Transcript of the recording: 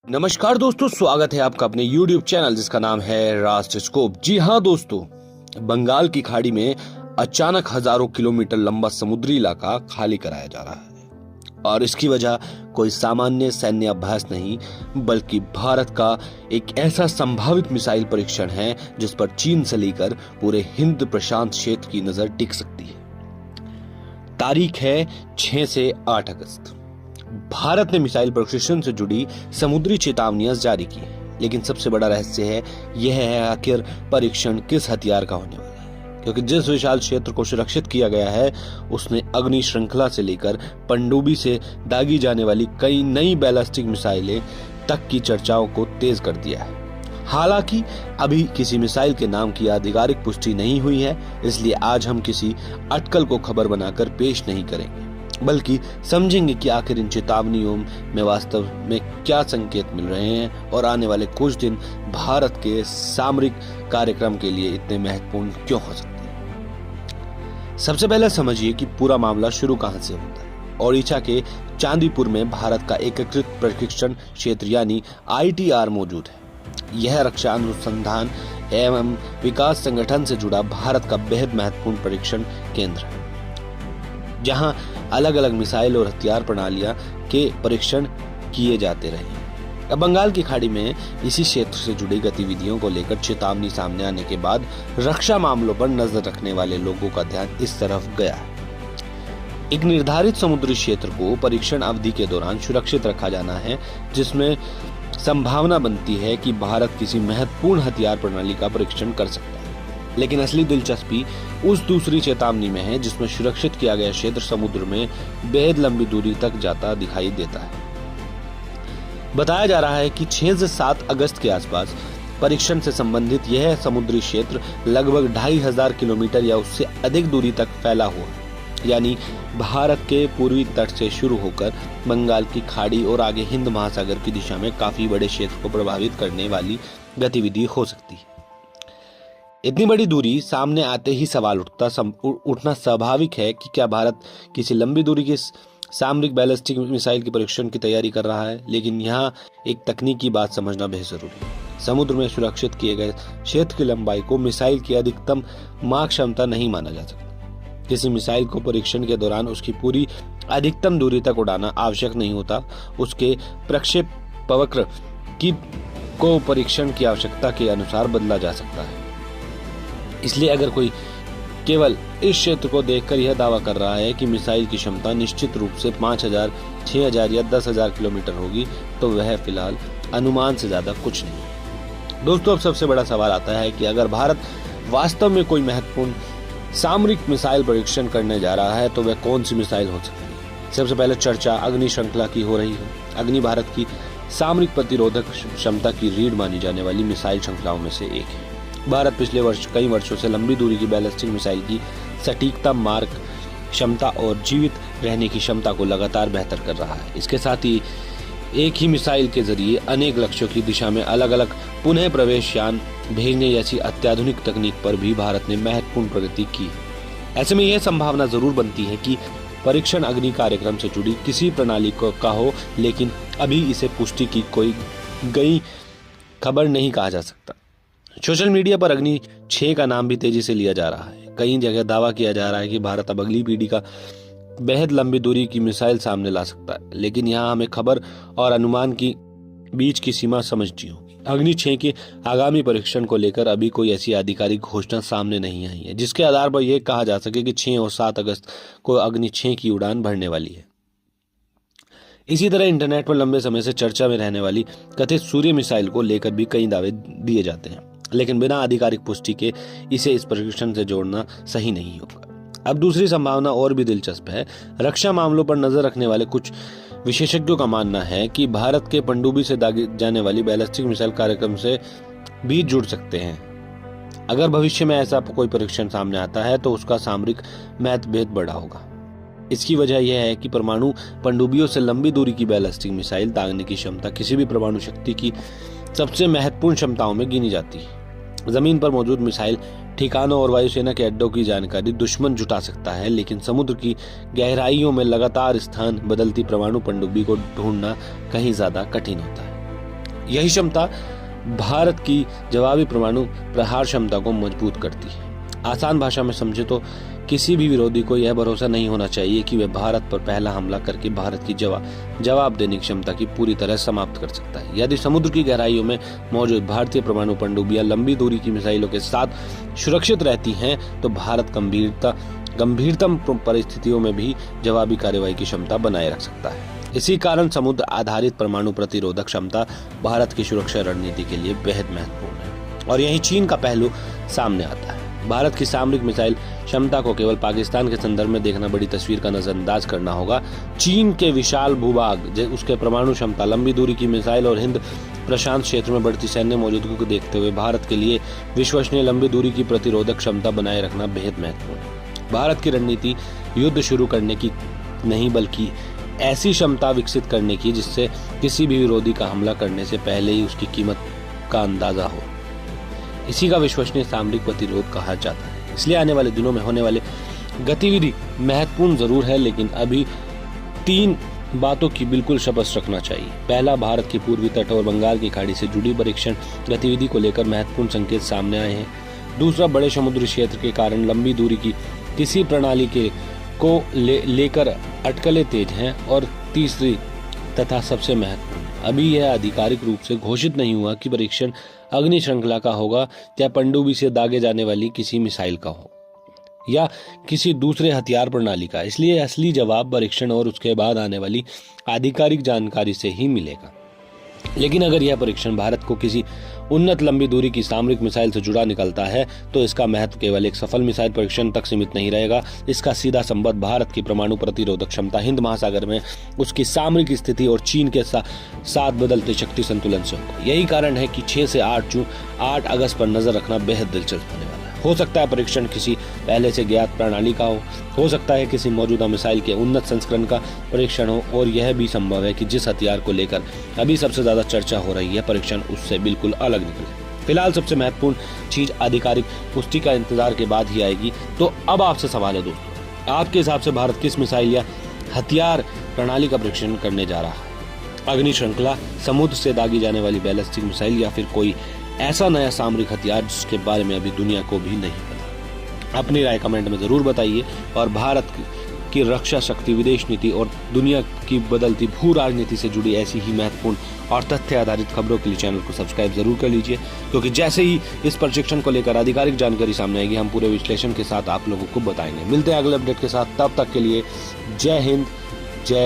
नमस्कार दोस्तों, स्वागत है आपका अपने YouTube चैनल जिसका नाम है राष्ट्र स्कोप। जी हाँ दोस्तों, बंगाल की खाड़ी में अचानक हजारों किलोमीटर लंबा समुद्री इलाका खाली कराया जा रहा है और इसकी वजह कोई सामान्य सैन्य अभ्यास नहीं बल्कि भारत का एक ऐसा संभावित मिसाइल परीक्षण है जिस पर चीन से लेकर पूरे हिंद प्रशांत क्षेत्र की नजर टिक सकती है। तारीख है 6 से 8 अगस्त। भारत ने मिसाइल परीक्षण से जुड़ी समुद्री चेतावनियां जारी की हैं, लेकिन सबसे बड़ा रहस्य है यह है आखिर परीक्षण किस हथियार का होने वाला है, क्योंकि जिस विशाल क्षेत्र को सुरक्षित किया गया है उसने अग्नि श्रृंखला से लेकर पनडुब्बी से दागी जाने वाली कई नई बैलिस्टिक मिसाइलें तक की चर्चाओं को तेज कर दिया है। हालांकि अभी किसी मिसाइल के नाम की आधिकारिक पुष्टि नहीं हुई है, इसलिए आज हम किसी अटकल को खबर बनाकर पेश नहीं करेंगे बल्कि समझेंगे कि आखिर इन चेतावनियों में वास्तव में क्या संकेत मिल रहे हैं और आने वाले कुछ दिन भारत के सामरिक कार्यक्रम के लिए इतने महत्वपूर्ण क्यों हो सकते हैं। सबसे पहले समझिए कि पूरा मामला शुरू कहां से होता है। ओडिशा के चांदीपुर में भारत का एकीकृत प्रशिक्षण क्षेत्र यानी ITR मौजूद है। यह रक्षा अनुसंधान एवं विकास संगठन से जुड़ा भारत का बेहद महत्वपूर्ण परीक्षण केंद्र है, जहां अलग अलग मिसाइल और हथियार प्रणालियां के परीक्षण किए जाते रहे। अब बंगाल की खाड़ी में इसी क्षेत्र से जुड़ी गतिविधियों को लेकर चेतावनी सामने आने के बाद रक्षा मामलों पर नजर रखने वाले लोगों का ध्यान इस तरफ गया है। एक निर्धारित समुद्री क्षेत्र को परीक्षण अवधि के दौरान सुरक्षित रखा जाना है, जिसमें संभावना बनती है कि भारत किसी महत्वपूर्ण हथियार प्रणाली का परीक्षण कर सकता है। लेकिन असली दिलचस्पी उस दूसरी चेतावनी में है जिसमें सुरक्षित किया गया क्षेत्र समुद्र में बेहद लंबी दूरी तक जाता दिखाई देता है। बताया जा रहा है कि 6 से 7 अगस्त के आसपास परीक्षण से संबंधित यह समुद्री क्षेत्र लगभग 2500 किलोमीटर या उससे अधिक दूरी तक फैला हुआ है, यानी भारत के पूर्वी तट से शुरू होकर बंगाल की खाड़ी और आगे हिंद महासागर की दिशा में काफी बड़े क्षेत्र को प्रभावित करने वाली गतिविधि हो सकती है। इतनी बड़ी दूरी सामने आते ही सवाल उठना स्वाभाविक है कि क्या भारत किसी लंबी दूरी की सामरिक बैलिस्टिक मिसाइल की परीक्षण की तैयारी कर रहा है। लेकिन यहाँ एक तकनीकी बात समझना बेहद जरूरी है। समुद्र में सुरक्षित किए गए क्षेत्र की लंबाई को मिसाइल की अधिकतम मार क्षमता नहीं माना जा सकता। किसी मिसाइल को परीक्षण के दौरान उसकी पूरी अधिकतम दूरी तक उड़ाना आवश्यक नहीं होता। उसके प्रक्षेपवक्र को परीक्षण की आवश्यकता के अनुसार बदला जा सकता है। इसलिए अगर कोई केवल इस क्षेत्र को देखकर यह दावा कर रहा है कि मिसाइल की क्षमता निश्चित रूप से 5000, 6000 या 10,000 किलोमीटर होगी, तो वह फिलहाल अनुमान से ज्यादा कुछ नहीं। दोस्तों, अब सबसे बड़ा सवाल आता है कि अगर भारत वास्तव में कोई महत्वपूर्ण सामरिक मिसाइल परीक्षण करने जा रहा है तो वह कौन सी मिसाइल हो सकती है। सबसे पहले चर्चा अग्नि श्रृंखला की हो रही है। अग्नि भारत की सामरिक प्रतिरोधक क्षमता की रीढ़ मानी जाने वाली मिसाइल श्रृंखलाओं में से एक है। भारत पिछले कई वर्षों से लंबी दूरी की बैलिस्टिक मिसाइल की सटीकता, मारक क्षमता और जीवित रहने की क्षमता को लगातार बेहतर कर रहा है। इसके साथ ही एक ही मिसाइल के जरिए अनेक लक्ष्यों की दिशा में अलग अलग पुनः प्रवेश यान भेजने जैसी अत्याधुनिक तकनीक पर भी भारत ने महत्वपूर्ण प्रगति की। ऐसे में यह संभावना जरूर बनती है कि परीक्षण अग्नि कार्यक्रम से जुड़ी किसी प्रणाली का हो, लेकिन अभी इसे पुष्टि की कोई गई खबर नहीं कहा जा सकता। सोशल मीडिया पर अग्नि 6 का नाम भी तेजी से लिया जा रहा है। कई जगह दावा किया जा रहा है कि भारत अब अगली पीढ़ी का बेहद लंबी दूरी की मिसाइल सामने ला सकता है। लेकिन यहाँ हमें खबर और अनुमान की बीच की सीमा समझनी होगी। अग्नि 6 के आगामी परीक्षण को लेकर अभी कोई ऐसी आधिकारिक घोषणा सामने नहीं आई है जिसके आधार पर यह कहा जा सके कि 6 और 7 अगस्त को अग्नि 6 की उड़ान भरने वाली है। इसी तरह इंटरनेट पर लंबे समय से चर्चा में रहने वाली कथित सूर्य मिसाइल को लेकर भी कई दावे दिए जाते हैं, लेकिन बिना आधिकारिक पुष्टि के इसे इस परीक्षण से जोड़ना सही नहीं होगा। अब दूसरी संभावना और भी दिलचस्प है। रक्षा मामलों पर नजर रखने वाले कुछ विशेषज्ञों का मानना है कि भारत के पनडुब्बी से दागी जाने वाली बैलिस्टिक मिसाइल कार्यक्रम से भी जुड़ सकते हैं। अगर भविष्य में ऐसा कोई परीक्षण सामने आता है तो उसका सामरिक महत्व बेहद बड़ा होगा। इसकी वजह यह है कि परमाणु पनडुब्बियों से लंबी दूरी की बैलिस्टिक मिसाइल दागने की क्षमता किसी भी परमाणु शक्ति की सबसे महत्वपूर्ण क्षमताओं में गिनी जाती है। जमीन पर मौजूद मिसाइल ठिकानों और वायुसेना के अड्डों की जानकारी दुश्मन जुटा सकता है, लेकिन समुद्र की गहराइयों में लगातार स्थान बदलती परमाणु पनडुब्बी को ढूंढना कहीं ज्यादा कठिन होता है। यही क्षमता भारत की जवाबी परमाणु प्रहार क्षमता को मजबूत करती है। आसान भाषा में समझे तो किसी भी विरोधी को यह भरोसा नहीं होना चाहिए कि वह भारत पर पहला हमला करके भारत की जवाब देने की क्षमता की पूरी तरह समाप्त कर सकता है। यदि समुद्र की गहराइयों में मौजूद भारतीय परमाणु पनडुब्बियां लंबी दूरी की मिसाइलों के साथ सुरक्षित रहती हैं तो भारत गंभीरतम परिस्थितियों में भी जवाबी कार्रवाई की क्षमता बनाए रख सकता है। इसी कारण समुद्र आधारित परमाणु प्रतिरोधक क्षमता भारत की सुरक्षा रणनीति के लिए बेहद महत्वपूर्ण है। और यही चीन का पहलू सामने आता है। भारत की सामरिक मिसाइल क्षमता को केवल पाकिस्तान के संदर्भ में देखना बड़ी तस्वीर का नजरअंदाज करना होगा। चीन के विशाल भूभाग, उसके परमाणु क्षमता, लंबी दूरी की मिसाइल और हिंद प्रशांत क्षेत्र में बढ़ती सैन्य मौजूदगी को देखते हुए भारत के लिए विश्वसनीय लंबी दूरी की प्रतिरोधक क्षमता बनाए रखना बेहद महत्वपूर्ण है। भारत की रणनीति युद्ध शुरू करने की नहीं बल्कि ऐसी क्षमता विकसित करने की जिससे किसी भी विरोधी का हमला करने से पहले ही उसकी कीमत का अंदाजा हो। इसी का विश्वसनीय सामरिक प्रतिरोध कहा जाता है। इसलिए आने वाले दिनों में होने वाले गतिविधि महत्वपूर्ण जरूर है, लेकिन अभी 3 बातों की बिल्कुल शपथ रखना चाहिए। पहला, भारत की पूर्वी तट और बंगाल की खाड़ी से जुड़ी परीक्षण गतिविधि को लेकर महत्वपूर्ण संकेत सामने आए हैं। दूसरा, बड़े समुद्री क्षेत्र के कारण लंबी दूरी की किसी प्रणाली को लेकर अटकलें तेज हैं। और तीसरी तथा सबसे महत्वपूर्ण, अभी यह आधिकारिक रूप से घोषित नहीं हुआ कि परीक्षण अग्नि श्रृंखला का होगा या पनडुब्बी से दागे जाने वाली किसी मिसाइल का हो या किसी दूसरे हथियार प्रणाली का। इसलिए असली जवाब परीक्षण और उसके बाद आने वाली आधिकारिक जानकारी से ही मिलेगा। लेकिन अगर यह परीक्षण भारत को किसी उन्नत लंबी दूरी की सामरिक मिसाइल से जुड़ा निकलता है तो इसका महत्व केवल एक सफल मिसाइल परीक्षण तक सीमित नहीं रहेगा। इसका सीधा संबंध भारत की परमाणु प्रतिरोधक क्षमता, हिंद महासागर में उसकी सामरिक स्थिति और चीन के साथ बदलते शक्ति संतुलन से होगा। यही कारण है कि 6 से 8 अगस्त पर नजर रखना बेहद दिलचस्प होने वाला है। हो सकता है परीक्षण किसी पहले से ज्ञात प्रणाली का हो सकता है किसी मौजूदा मिसाइल के उन्नत संस्करण का परीक्षण हो, और यह भी संभव है कि जिस हथियार को लेकर अभी सबसे ज्यादा चर्चा हो रही है परीक्षण उससे बिल्कुल अलग निकले। फिलहाल सबसे महत्वपूर्ण चीज आधिकारिक पुष्टि का इंतजार के बाद ही आएगी। तो अब आपसे सवाल है दोस्तों, आपके हिसाब से भारत किस मिसाइल या हथियार प्रणाली का परीक्षण करने जा रहा है? अग्नि श्रृंखला, समुद्र से दागी जाने वाली बैलिस्टिक मिसाइल या फिर कोई ऐसा नया सामरिक हथियार जिसके बारे में अभी दुनिया को भी नहीं पता? अपनी राय कमेंट में जरूर बताइए। और भारत की रक्षा शक्ति, विदेश नीति और दुनिया की बदलती भू राजनीति से जुड़ी ऐसी ही महत्वपूर्ण और तथ्य आधारित खबरों के लिए चैनल को सब्सक्राइब जरूर कर लीजिए, क्योंकि जैसे ही इस प्रशिक्षण को लेकर आधिकारिक जानकारी सामने आएगी हम पूरे विश्लेषण के साथ आप लोगों को बताएंगे। मिलते हैं अगले अपडेट के साथ, तब तक के लिए जय हिंद,